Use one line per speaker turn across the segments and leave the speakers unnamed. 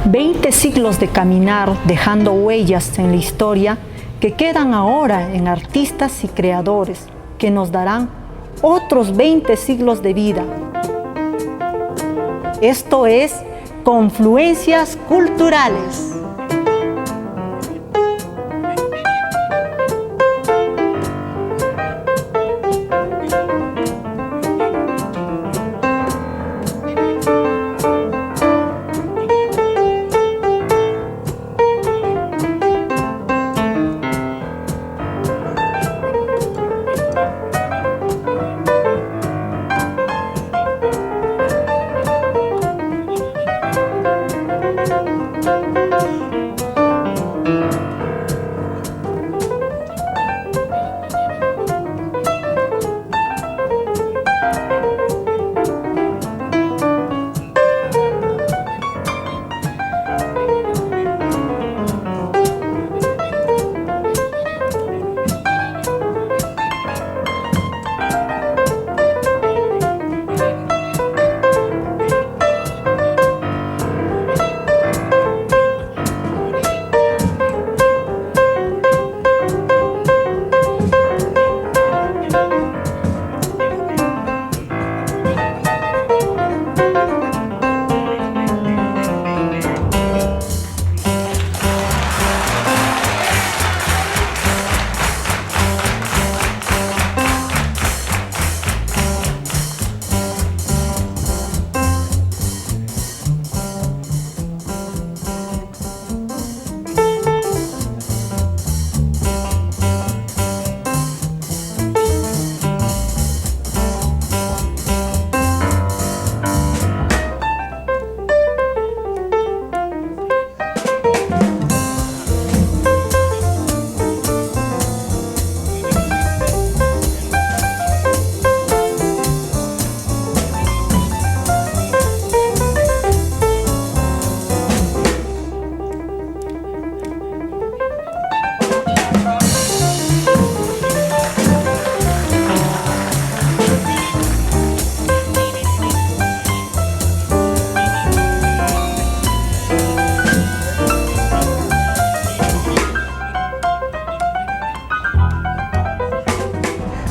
20 siglos de caminar dejando huellas en la historia que quedan ahora en artistas y creadores que nos darán otros 20 siglos de vida. Esto es Confluencias Culturales.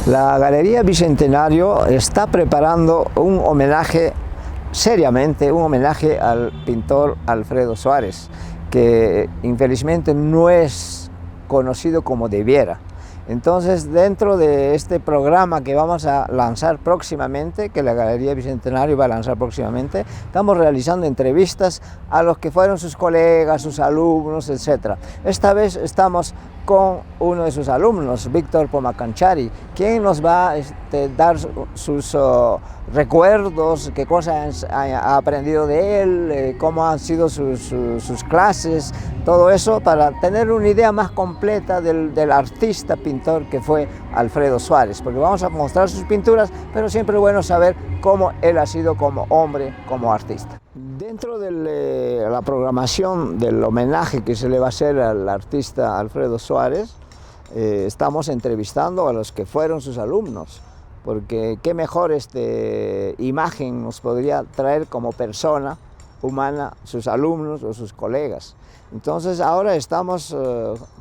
La Galería Bicentenario está preparando un homenaje, seriamente, un homenaje al pintor Alfredo Suárez, que infelizmente no es conocido como debiera. Entonces, dentro de este programa que vamos a lanzar próximamente, que la Galería Bicentenario va a lanzar próximamente, estamos realizando entrevistas a los que fueron sus colegas, sus alumnos, etc. Esta vez estamos con uno de sus alumnos, Víctor Pomacanchari, quien nos va a dar sus recuerdos, qué cosas ha aprendido de él, cómo han sido sus clases, todo eso para tener una idea más completa del artista pintor que fue Alfredo Suárez, porque vamos a mostrar sus pinturas, pero siempre es bueno saber cómo él ha sido como hombre, como artista. Dentro de la programación del homenaje que se le va a hacer al artista Alfredo Suárez, estamos entrevistando a los que fueron sus alumnos, porque qué mejor imagen nos podría traer como persona humana sus alumnos o sus colegas. Entonces ahora estamos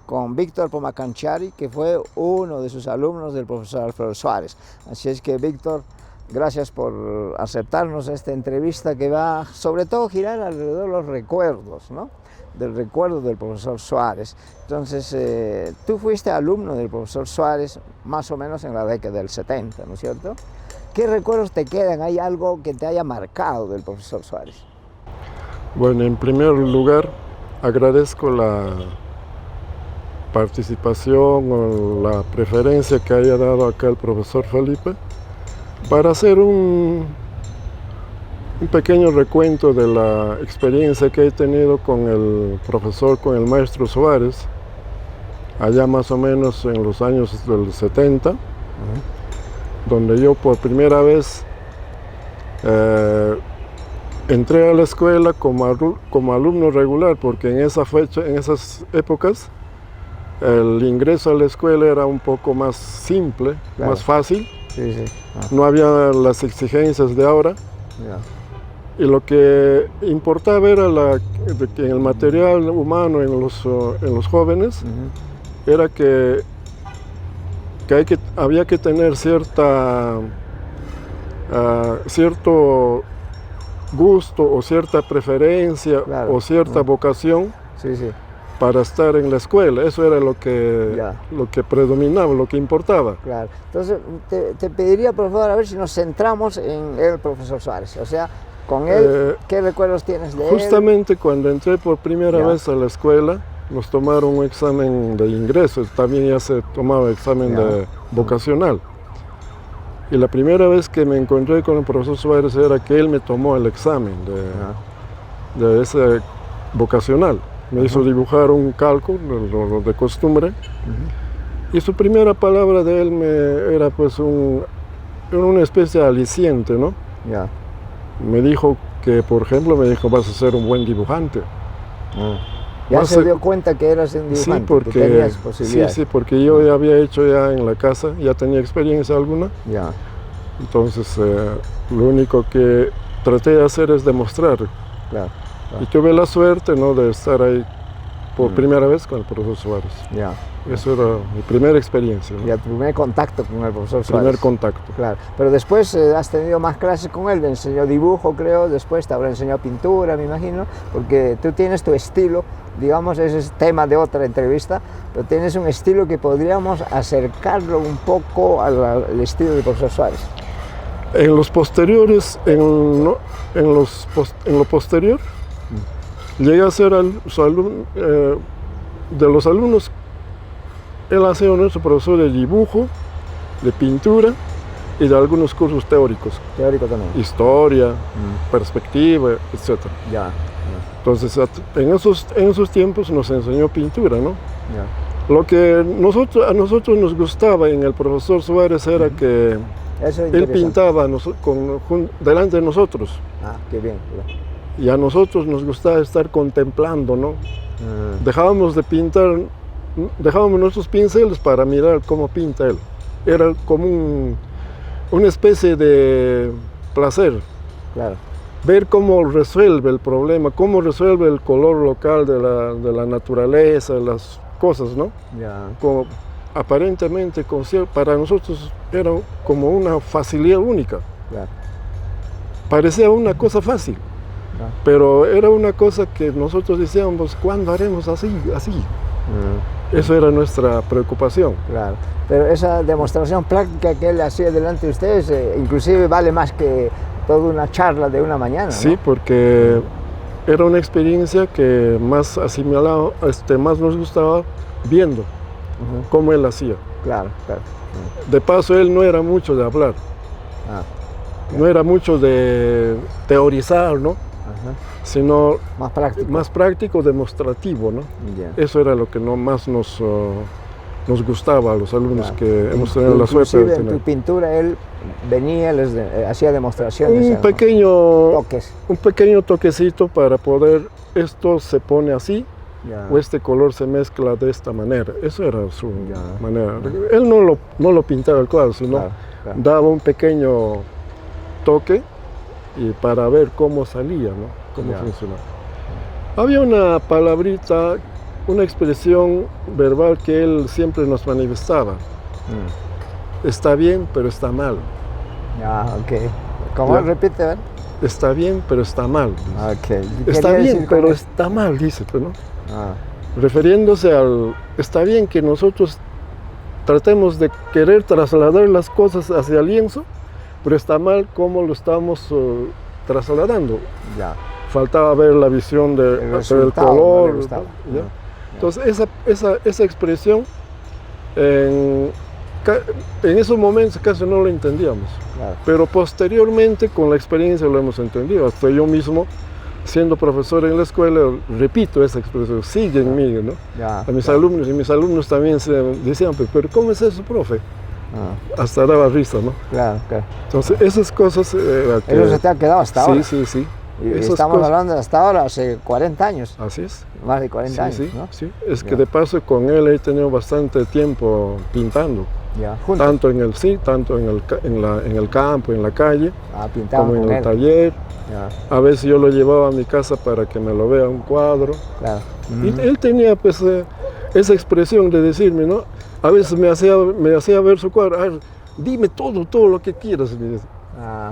con Víctor Pomacanchari, que fue uno de sus alumnos del profesor Alfredo Suárez. Así es que, Víctor, gracias por aceptarnos esta entrevista que va sobre todo a girar alrededor de los recuerdos, ¿no? Del recuerdo del profesor Suárez. Entonces, tú fuiste alumno del profesor Suárez más o menos en la década del 70, ¿no es cierto? ¿Qué recuerdos te quedan? ¿Hay algo que te haya marcado del profesor Suárez?
Bueno, en primer lugar, agradezco la participación o la preferencia que haya dado acá el profesor Felipe para hacer un pequeño recuento de la experiencia que he tenido con el profesor, con el maestro Suárez, allá más o menos en los años del 70, donde yo por primera vez entré a la escuela como alumno regular, porque en esa fecha, en esas épocas, el ingreso a la escuela era un poco más simple, claro, más fácil. Sí, sí. No había las exigencias de ahora. Y lo que importaba era de que en el material humano, en los jóvenes, era que había que tener cierto gusto o cierta preferencia,
claro,
o cierta vocación
Sí, sí.
para estar en la escuela. Eso era lo que predominaba, lo que importaba.
Claro. Entonces, te pediría, por favor, a ver si nos centramos en el profesor Suárez. O sea, con él, ¿qué recuerdos tienes de él?
Justamente cuando entré por primera vez a la escuela, nos tomaron un examen de ingreso, también ya se tomaba examen vocacional. Y la primera vez que me encontré con el profesor Suárez era que él me tomó el examen de ese vocacional. Me hizo dibujar un cálculo, lo de costumbre, y su primera palabra de él era pues una especie de aliciente, ¿no? Me dijo que, por ejemplo, vas a ser un buen dibujante.
Ya se dio cuenta que eras un dibujante, que tenías posibilidades.
Sí, porque yo ya había hecho ya en la casa, ya tenía experiencia alguna. Entonces, lo único que traté de hacer es demostrar. Y tuve la suerte, ¿no?, de estar ahí por primera vez con el profesor Suárez. Eso era mi primera experiencia, ¿no?
Ya, tu primer contacto con el profesor Suárez.
Primer contacto.
Claro. Pero después has tenido más clases con él, te enseñó dibujo, creo, después te habrá enseñado pintura, me imagino, porque tú tienes tu estilo, digamos, ese es tema de otra entrevista, pero tienes un estilo que podríamos acercarlo un poco al estilo del profesor Suárez.
En los posteriores, en lo posterior, llegué a ser de los alumnos. Él ha sido nuestro profesor de dibujo, de pintura y de algunos cursos teóricos.
Teórico también.
Historia, perspectiva, etc. Entonces, en esos tiempos nos enseñó pintura, ¿no? Lo que a nosotros nos gustaba en el profesor Suárez era que él pintaba delante de nosotros.
Qué bien.
Y a nosotros nos gustaba estar contemplando, ¿no? Dejábamos de pintar, dejábamos nuestros pinceles para mirar cómo pinta él. Era como una especie de placer. Ver cómo resuelve el problema, cómo resuelve el color local de la naturaleza, las cosas, ¿no? Como, aparentemente, para nosotros era como una facilidad única. Parecía una cosa fácil. Pero era una cosa que nosotros decíamos, ¿cuándo haremos así? Eso era nuestra preocupación.
Pero esa demostración práctica que él hacía delante de ustedes, inclusive vale más que toda una charla de una mañana, ¿no?
Sí, porque era una experiencia que más asimilaba, más nos gustaba viendo cómo él hacía. De paso, él no era mucho de hablar, no era mucho de teorizar, ¿no? Sino más práctico, demostrativo, ¿no? Eso era lo que más nos gustaba a los alumnos que hemos tenido la suerte de tener.
En tu pintura él venía, hacía demostraciones.
Un pequeño toquecito para poder, esto se pone así, o este color se mezcla de esta manera. Eso era su manera. Él no lo pintaba el cuadro, sino daba un pequeño toque y para ver cómo salía, ¿no? Cómo funcionaba. Había una palabrita, una expresión verbal que él siempre nos manifestaba. Está bien, pero está mal.
¿Cómo repite? ¿Ver?
Está bien, pero está mal. Está bien, pero está mal, dice, ¿no? Refiriéndose está bien que nosotros tratemos de querer trasladar las cosas hacia el lienzo, pero está mal cómo lo estamos trasladando. Faltaba ver la visión del color. Entonces, esa expresión, en esos momentos casi no lo entendíamos. Pero posteriormente, con la experiencia, lo hemos entendido. Hasta yo mismo, siendo profesor en la escuela, repito esa expresión, sigue en mí, ¿no? A mis alumnos, y mis alumnos también decían, pero ¿cómo es eso, profe? Hasta daba risa, ¿no? Entonces, esas cosas...
Eso se te ha quedado hasta ahora.
Sí.
Y
esas
estamos
cosas.
hablando hasta ahora, hace 40 años,
Así es.
más de 40 años,
Sí,
¿no?
sí. Es que
Ya.
de paso con él he tenido bastante tiempo pintando.
Ya, juntos.
Tanto tanto en el campo, en la calle,
Pintaban
como en
con
el
él.
taller.
Ya,
A veces yo lo llevaba a mi casa para que me lo vea un cuadro.
claro.
Y él tenía pues esa expresión de decirme, ¿no? A veces me hacía ver su cuadro, "Ah, dime todo lo que quieras". Me decía.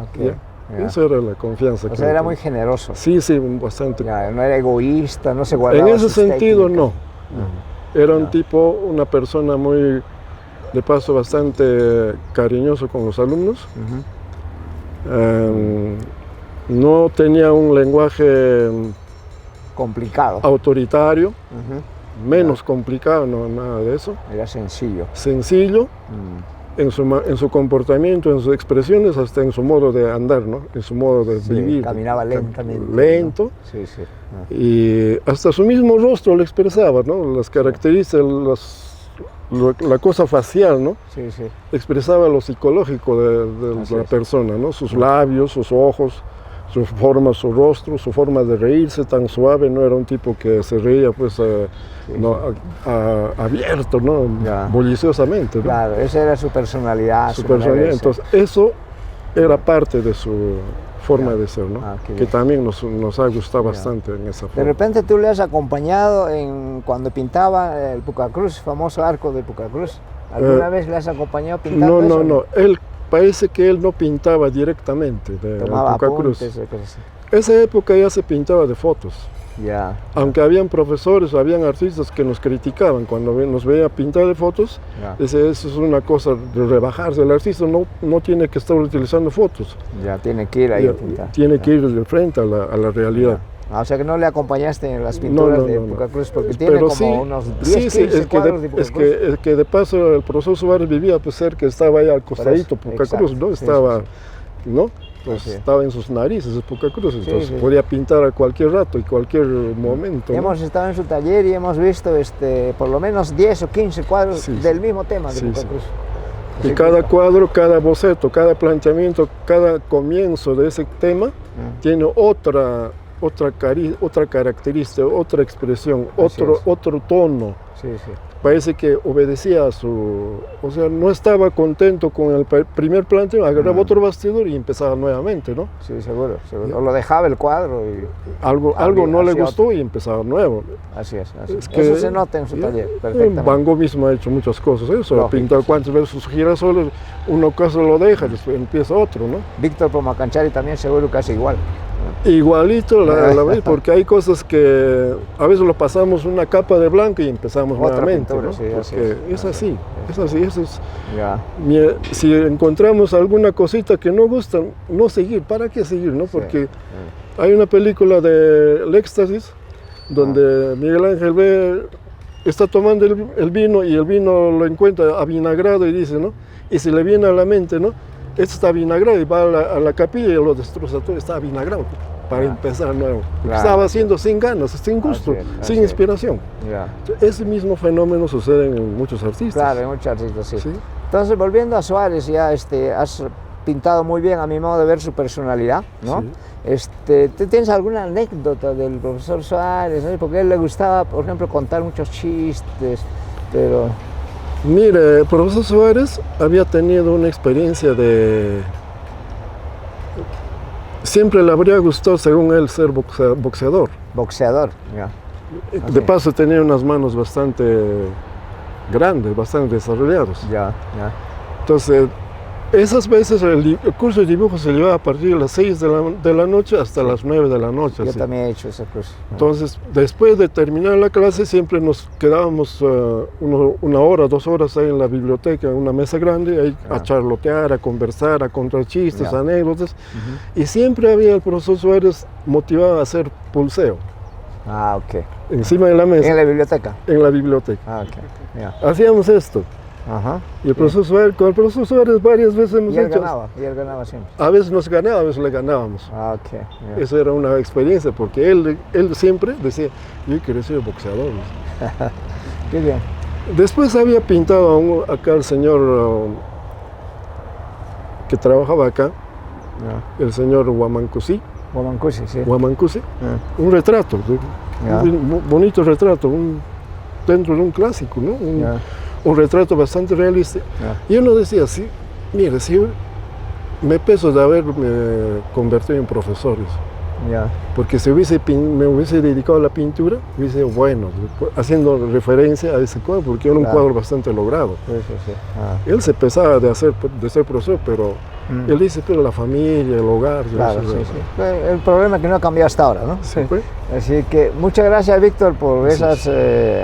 Ok.
Ya.
Ya.
Eso era la confianza.
O
que
sea,
me
era
tenía.
muy generoso.
Sí, bastante.
Ya, no era egoísta, no se guardaba
En ese
sus
sentido,
técnicas.
no. Era un
Ya.
tipo, una persona muy, de paso, bastante cariñoso con los alumnos. No tenía un lenguaje
Complicado.
autoritario,
Ujú.
menos complicado, no, nada de eso.
Era sencillo.
Sencillo en su comportamiento, en sus expresiones, hasta en su modo de andar, ¿no? En su modo de
Sí,
vivir.
caminaba lentamente.
Lento.
¿no? Sí, sí.
Y hasta su mismo rostro lo expresaba, ¿no? Las características, la cosa facial, ¿no?
Sí, sí.
Expresaba lo psicológico de
Así
la
es.
persona, ¿no? Sus labios, sus ojos, su forma, su rostro, su forma de reírse tan suave. No era un tipo que se reía pues no, abierto, ¿no?
Ya.
Bulliciosamente, ¿no?
Claro, esa era su personalidad.
Su
manera de
personalidad.
ser.
Entonces eso era parte de su forma
Ya.
de ser, ¿no?
Qué
Que
bien.
también nos ha gustado
Ya.
bastante en esa
De
forma.
repente tú le has acompañado cuando pintaba el Pucacruz, famoso arco de Pucacruz. ¿Alguna vez le has acompañado pintando
No,
eso?
no. Parece que él no pintaba directamente de
Tomaba
Pucacruz.
apuntes, o cosas así.
Esa época ya se pintaba de fotos.
Ya.
Aunque habían profesores, habían artistas que nos criticaban cuando nos veía pintar de fotos,
Ya.
decía, eso es una cosa de rebajarse. El artista no tiene que estar utilizando fotos,
Ya tiene que ir ahí a pintar.
tiene
Ya.
que ir de frente a la realidad.
O sea que no le acompañaste en las pinturas de Pucacruz porque tiene
Pero
como
sí,
unos 10, 15 cuadros de Pucacruz.
es que de paso el profesor Suárez vivía pues cerca, estaba ahí al costadito, Pucacruz,
exacto,
¿no?
sí,
Estaba,
sí,
¿no? Pues
Así es.
estaba en sus narices el Pucacruz, entonces
sí.
podía pintar a cualquier rato y cualquier momento, ¿no?
Hemos estado en su taller y hemos visto por lo menos 10 o 15 cuadros
Sí,
del mismo tema de
sí, sí.
Pucacruz.
Y cada cuadro, cada boceto, cada planteamiento, cada comienzo de ese tema tiene otra característica, otra expresión,
Así es.
otro tono.
Sí, sí.
Parece que obedecía o sea, no estaba contento con el primer planteo, agarraba otro bastidor y empezaba nuevamente, ¿no?
Sí, seguro, seguro. O lo dejaba el cuadro y...
Algo no le
hacia
gustó y empezaba nuevo.
Así es.
Es que,
Eso se nota en su taller, perfectamente.
Van Gogh mismo ha hecho muchas cosas, eso, ha
Lógico.
pintado cuántas veces sus girasoles, uno caso lo deja, después empieza otro, ¿no?
Víctor Pomacanchari también seguro casi igual.
Igualito la vez, porque hay cosas que a veces lo pasamos una capa de blanco y empezamos
Otra
nuevamente,
pintura,
¿no?
sí, así
Porque
es.
es así, eso es.
Ya.
Si encontramos alguna cosita que no gusta, no seguir, ¿para qué seguir, no? Porque hay una película de El Éxtasis, donde Miguel Ángel está tomando el vino y el vino lo encuentra avinagrado y dice, ¿no? Y se le viene a la mente, ¿no? Esto está vinagrado y va a la capilla y lo destroza todo, está vinagrado para empezar nuevo.
Claro.
Estaba haciendo sin ganas, sin gusto,
Así
sin
es.
inspiración.
Ya.
Ese mismo fenómeno sucede en muchos artistas.
Claro, hay muchos artistas, sí.
Sí.
Entonces, volviendo a Suárez, ya has pintado muy bien, a mi modo de ver, su personalidad, ¿no? ¿Tú tienes alguna anécdota del profesor Suárez? ¿No? Porque a él le gustaba, por ejemplo, contar muchos chistes, pero...
Mire, el profesor Suárez había tenido una experiencia siempre le habría gustado, según él, ser boxeador.
Boxeador, ya.
De paso tenía unas manos bastante grandes, bastante desarrolladas.
Ya.
Entonces, esas veces el curso de dibujo se llevaba a partir de las 6 de la noche hasta las 9 de la noche.
Yo
así.
también he hecho esa cosa.
Entonces, después de terminar la clase, siempre nos quedábamos 1 hora, 2 horas ahí en la biblioteca, en una mesa grande, ahí a charlotear, a conversar, a contar chistes, anécdotas. Y siempre había el profesor Suárez motivado a hacer pulseo.
Ah, ok.
Encima de la mesa.
¿En la biblioteca?
En la biblioteca.
Ah, ok. Ya.
Hacíamos esto.
Ajá.
Y el profesor Suárez, con el profesor Suárez varias veces hemos
Y él
hecho.
ganaba siempre.
A veces nos ganaba, a veces le ganábamos.
Ah, ok. Ya.
Eso era una experiencia, porque él siempre decía, yo quiero ser boxeador.
Qué bien.
Después había pintado acá el señor que trabajaba acá, el señor Huamancosí,
Huamancusi, sí.
Huamancusi,
Ah,
un retrato,
ya,
un bonito retrato, dentro de un clásico, ¿no?
ya,
Un retrato bastante realista.
ya.
Y uno decía, sí, mire, si me peso de haberme convertido en profesor,
Ya,
porque si me hubiese dedicado a la pintura, hubiese, bueno, haciendo referencia a ese cuadro, porque era un
Claro.
cuadro bastante logrado.
sí, sí, sí. Ah,
Él se pesaba de ser profesor, pero él dice, pero la familia, el hogar.
claro,
eso,
sí, sí. El problema es que no ha cambiado hasta ahora, ¿no?
Sí, pues.
Así que muchas gracias, Víctor, por
Sí.
esas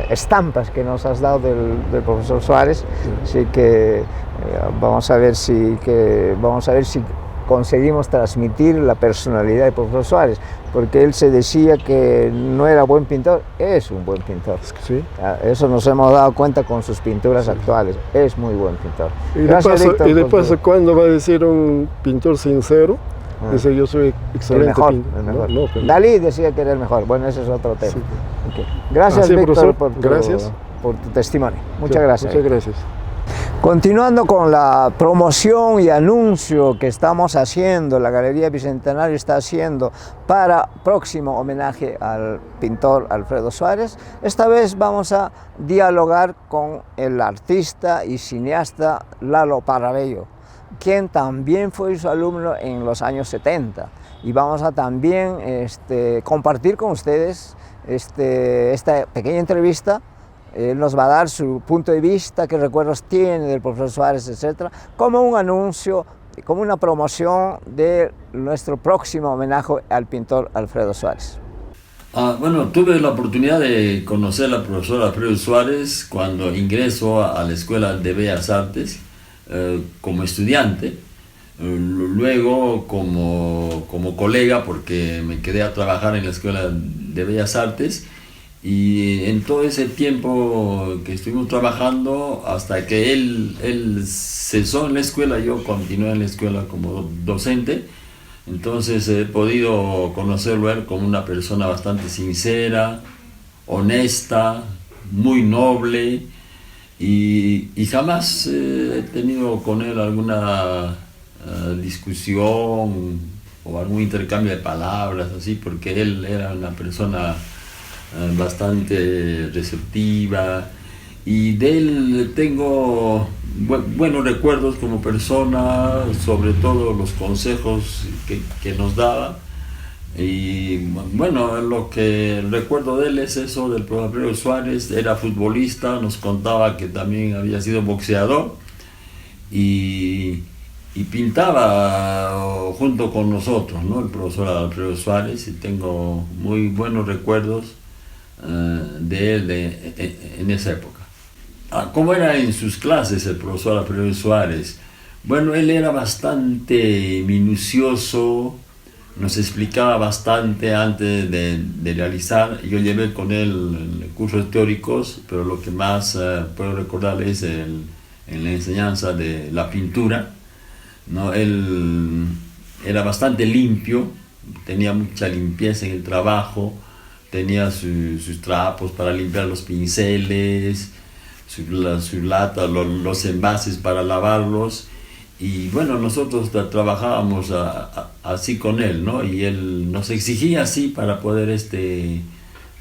estampas que nos has dado del profesor Suárez.
Sí.
Así que vamos a ver si conseguimos transmitir la personalidad del profesor Suárez, porque él se decía que no era buen pintor, es un buen pintor.
Sí.
Eso nos hemos dado cuenta con sus pinturas actuales, es muy buen pintor.
Y
Gracias, Víctor,
de
por tu-
paso, cuando va a decir un pintor sincero, dice, yo soy
el
excelente
mejor,
pintor.
el mejor.
No, pero-
Dalí decía que era el mejor, bueno, ese es otro tema.
Sí.
Ok. Gracias,
Así,
Víctor,
profesor, gracias.
por tu testimonio. Muchas
Sí,
gracias.
Muchas gracias.
Continuando con la promoción y anuncio que estamos haciendo, la Galería Bicentenario está haciendo para próximo homenaje al pintor Alfredo Suárez, esta vez vamos a dialogar con el artista y cineasta Lalo Parrabello, quien también fue su alumno en los años 70. Y vamos a también compartir con ustedes esta pequeña entrevista. Él nos va a dar su punto de vista, qué recuerdos tiene del profesor Suárez, etcétera, como un anuncio, como una promoción de nuestro próximo homenaje al pintor Alfredo Suárez.
Bueno, tuve la oportunidad de conocer al profesor Alfredo Suárez cuando ingreso a la Escuela de Bellas Artes como estudiante, luego como colega, porque me quedé a trabajar en la Escuela de Bellas Artes. Y en todo ese tiempo que estuvimos trabajando, hasta que él cesó en la escuela, yo continué en la escuela como docente. Entonces he podido conocerlo a él como una persona bastante sincera, honesta, muy noble, y jamás he tenido con él alguna discusión o algún intercambio de palabras, así, porque él era una persona bastante receptiva, y de él tengo buenos recuerdos como persona, sobre todo los consejos que nos daba. Y bueno, lo que recuerdo de él es eso del profesor Alfredo Suárez. Era futbolista, nos contaba que también había sido boxeador y pintaba junto con nosotros, ¿no? El profesor Alfredo Suárez, y tengo muy buenos recuerdos de él en esa época. ¿Cómo era en sus clases el profesor Alfredo Suárez? Bueno, él era bastante minucioso, nos explicaba bastante antes de realizar. Yo llevé con él cursos teóricos, pero lo que más puedo recordar es en la enseñanza de la pintura, ¿no? Él era bastante limpio, tenía mucha limpieza en el trabajo. Tenía sus trapos para limpiar los pinceles, su lata, los envases para lavarlos. Y bueno, nosotros trabajábamos así con él, ¿no? Y él nos exigía así para poder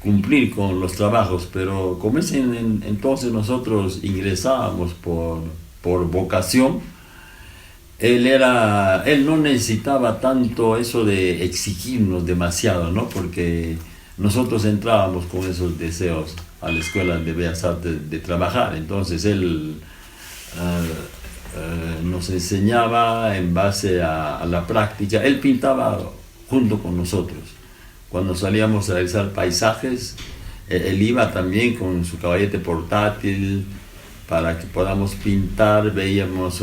cumplir con los trabajos. Pero como entonces nosotros ingresábamos por vocación, él no necesitaba tanto eso de exigirnos demasiado, ¿no? Porque nosotros entrábamos con esos deseos a la Escuela de Bellas Artes de trabajar. Entonces él nos enseñaba en base a la práctica. Él pintaba junto con nosotros. Cuando salíamos a realizar paisajes, él iba también con su caballete portátil para que podamos pintar. Veíamos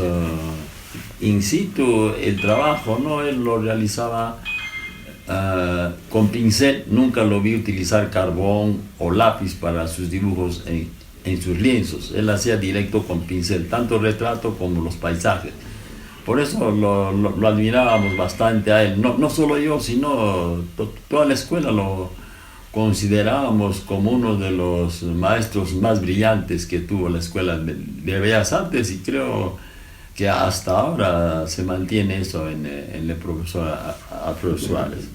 in situ el trabajo, ¿no? Él lo realizaba con pincel. Nunca lo vi utilizar carbón o lápiz para sus dibujos en sus lienzos. Él hacía directo con pincel, tanto retrato como los paisajes. Por eso lo admirábamos bastante a él. No solo yo, sino toda la escuela lo considerábamos como uno de los maestros más brillantes que tuvo la Escuela de Bellas Artes, y creo que hasta ahora se mantiene eso en el profesor Alfredo Suárez.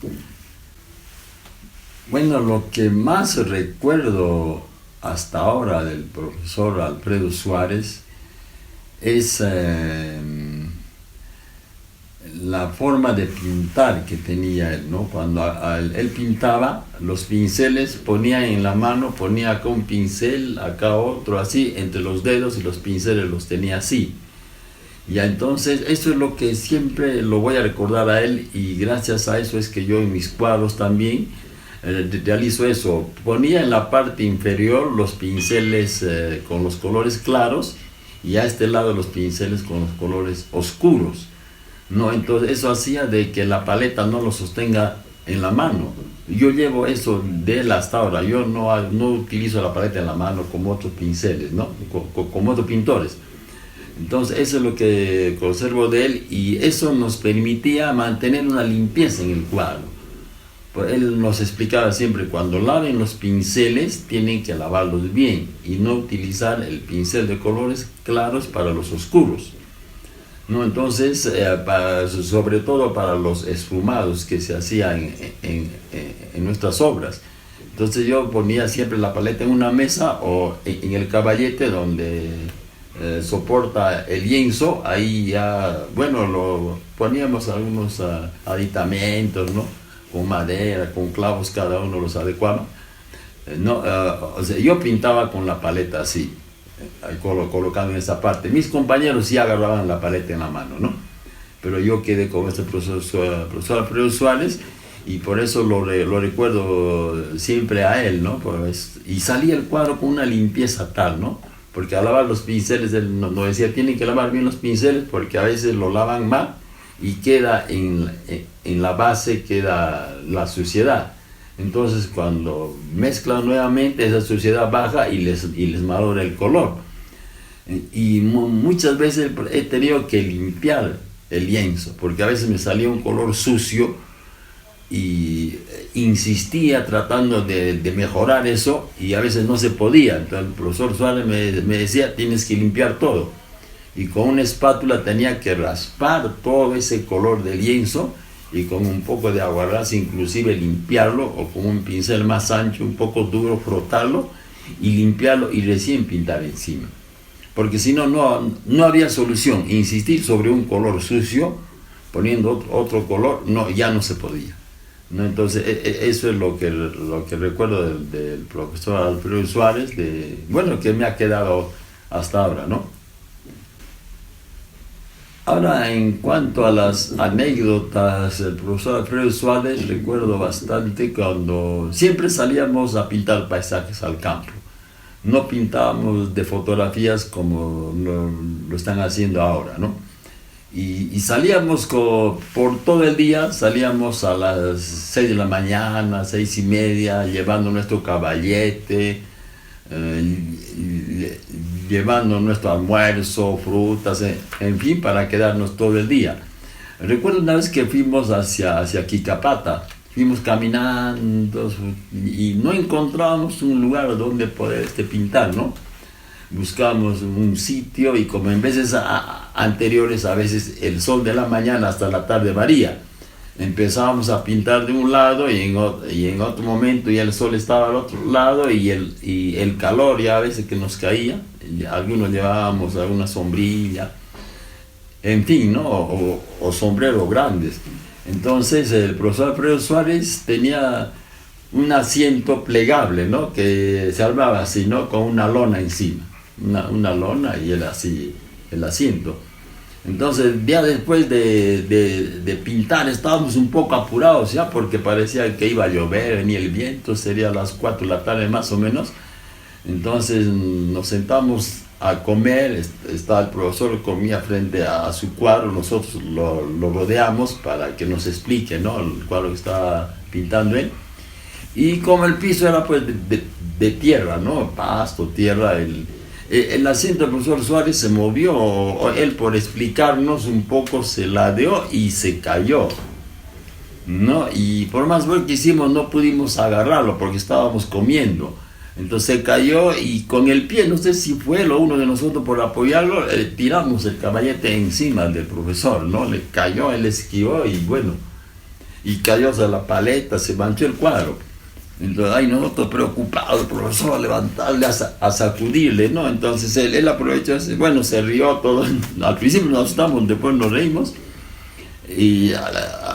Bueno, lo que más recuerdo hasta ahora del profesor Alfredo Suárez es la forma de pintar que tenía él, ¿no? Cuando él pintaba, los pinceles ponía en la mano, ponía acá un pincel, acá otro, así, entre los dedos, y los pinceles los tenía así. Ya, entonces, eso es lo que siempre lo voy a recordar a él, y gracias a eso es que yo en mis cuadros también realizo eso. Ponía en la parte inferior los pinceles con los colores claros, y a este lado los pinceles con los colores oscuros, ¿no? Entonces eso hacía de que la paleta no lo sostenga en la mano. Yo llevo eso de él hasta ahora. Yo no utilizo la paleta en la mano como otros pinceles, ¿no? Como otros pintores. Entonces eso es lo que conservo de él, y eso nos permitía mantener una limpieza en el cuadro. Pues él nos explicaba siempre: cuando laven los pinceles tienen que lavarlos bien y no utilizar el pincel de colores claros para los oscuros, ¿no? Entonces, sobre todo para los esfumados que se hacían en nuestras obras. Entonces yo ponía siempre la paleta en una mesa o en el caballete donde soporta el lienzo. Ahí ya, bueno, lo poníamos algunos aditamentos, ¿no? Con madera, con clavos, cada uno los adecuaba. O sea, yo pintaba con la paleta así, colocando en esa parte. Mis compañeros sí agarraban la paleta en la mano, ¿no? Pero yo quedé con este profesor Alfredo Suárez, y por eso lo recuerdo siempre a él, ¿no? Pues, y salía el cuadro con una limpieza tal, ¿no? Porque al lavar los pinceles, él nos decía: tienen que lavar bien los pinceles, porque a veces lo lavan mal y queda en la base, queda la suciedad. Entonces cuando mezclan nuevamente, esa suciedad baja y les malora el color. Y muchas veces he tenido que limpiar el lienzo, porque a veces me salía un color sucio, y insistía tratando de mejorar eso, y a veces no se podía. Entonces el profesor Suárez me decía: tienes que limpiar todo. Y con una espátula tenía que raspar todo ese color del lienzo, y con un poco de aguarrás inclusive limpiarlo, o con un pincel más ancho, un poco duro, frotarlo y limpiarlo, y recién pintar encima. Porque si no, no había solución. Insistir sobre un color sucio poniendo otro color, ya no se podía, ¿no? Entonces eso es lo que recuerdo del profesor Alfredo Suárez, bueno, que me ha quedado hasta ahora, ¿no? Ahora, en cuanto a las anécdotas del profesor Alfredo Suárez, recuerdo bastante cuando siempre salíamos a pintar paisajes al campo. No pintábamos de fotografías como lo están haciendo ahora, ¿no? Y salíamos por todo el día. Salíamos a las 6 de la mañana, 6:30, llevando nuestro caballete, llevando nuestro almuerzo, frutas, en fin, para quedarnos todo el día. Recuerdo una vez que fuimos hacia Quicapata, fuimos caminando y no encontrábamos un lugar donde poder pintar, ¿no? Buscamos un sitio, y como en veces anteriores, a veces el sol de la mañana hasta la tarde varía. Empezábamos a pintar de un lado, y en otro momento ya el sol estaba al otro lado, y el calor ya a veces que nos caía. Algunos llevábamos alguna sombrilla, en fin, ¿no? O sombreros grandes. Entonces el profesor Alfredo Suárez tenía un asiento plegable, ¿no? Que se armaba así, ¿no? Con una lona encima, una lona, y él así, el asiento. Entonces, ya después de pintar, estábamos un poco apurados ya, porque parecía que iba a llover, venía el viento, sería a las 4 de la tarde más o menos. Entonces nos sentamos a comer. Estaba el profesor, comía frente a su cuadro, nosotros lo rodeamos para que nos explique, ¿no? El cuadro que estaba pintando él. Y como el piso era pues de tierra, ¿no? Pasto, tierra, el asiento del profesor Suárez se movió. Él, por explicarnos un poco, se ladeó y se cayó, ¿no? Y por más bueno que hicimos, no pudimos agarrarlo porque estábamos comiendo. Entonces se cayó y con el pie, no sé si fue uno de nosotros por apoyarlo, tiramos el caballete encima del profesor, ¿no? Le cayó, él esquivó y bueno, y cayó sobre la paleta, se manchó el cuadro. Entonces, ay, nosotros preocupados, el profesor a levantarle, a sacudirle, ¿no? Entonces él aprovechó, bueno, se rió todo. Al principio nos asustamos, después nos reímos. Y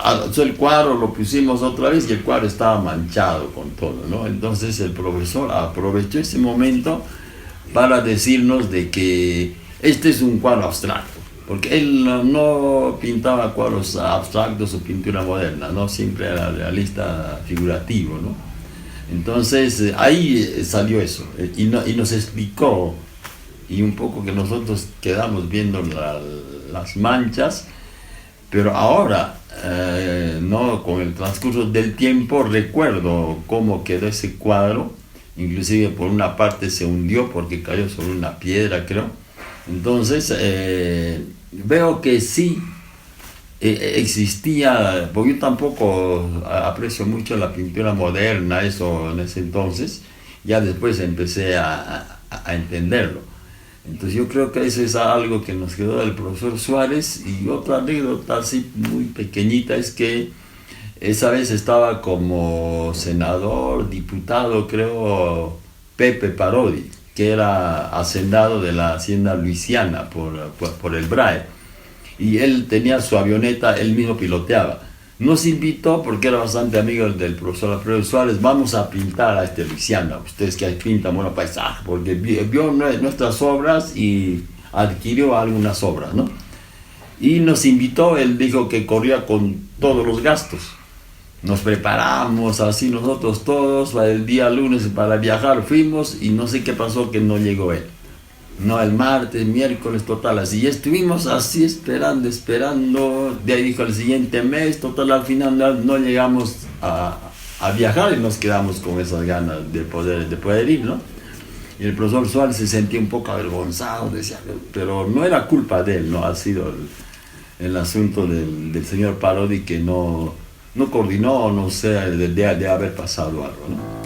alzó el cuadro, lo pusimos otra vez y el cuadro estaba manchado con todo, ¿no? Entonces el profesor aprovechó ese momento para decirnos de que este es un cuadro abstracto, porque él no pintaba cuadros abstractos o pintura moderna, ¿no? Siempre era realista figurativo, ¿no? Entonces ahí salió eso y nos explicó, y un poco que nosotros quedamos viendo las manchas, pero ahora, no, con el transcurso del tiempo recuerdo cómo quedó ese cuadro, inclusive por una parte se hundió porque cayó sobre una piedra, creo. Entonces veo que sí existía, porque yo tampoco aprecio mucho la pintura moderna, eso en ese entonces, ya después empecé a entenderlo. Entonces yo creo que eso es algo que nos quedó del profesor Suárez. Y otra anécdota así muy pequeñita es que esa vez estaba como senador, diputado, creo, Pepe Parodi, que era hacendado de la hacienda Luisiana por el BRAE. Y él tenía su avioneta, él mismo piloteaba. Nos invitó, porque era bastante amigo del profesor Alfredo Suárez, vamos a pintar a Luisiana, ustedes que pintan buenos paisajes, porque vio nuestras obras y adquirió algunas obras, ¿no? Y nos invitó, él dijo que corría con todos los gastos. Nos preparamos así nosotros todos, el día lunes para viajar fuimos y no sé qué pasó que no llegó él. No, el martes, miércoles, total, así. Y estuvimos así esperando, de ahí dijo el siguiente mes, total, al final no llegamos a viajar y nos quedamos con esas ganas de poder ir, ¿no? Y el profesor Suárez se sentía un poco avergonzado, decía, pero no era culpa de él, ¿no? Ha sido el asunto del señor Parodi que no coordinó, no sé, de haber pasado algo, ¿no?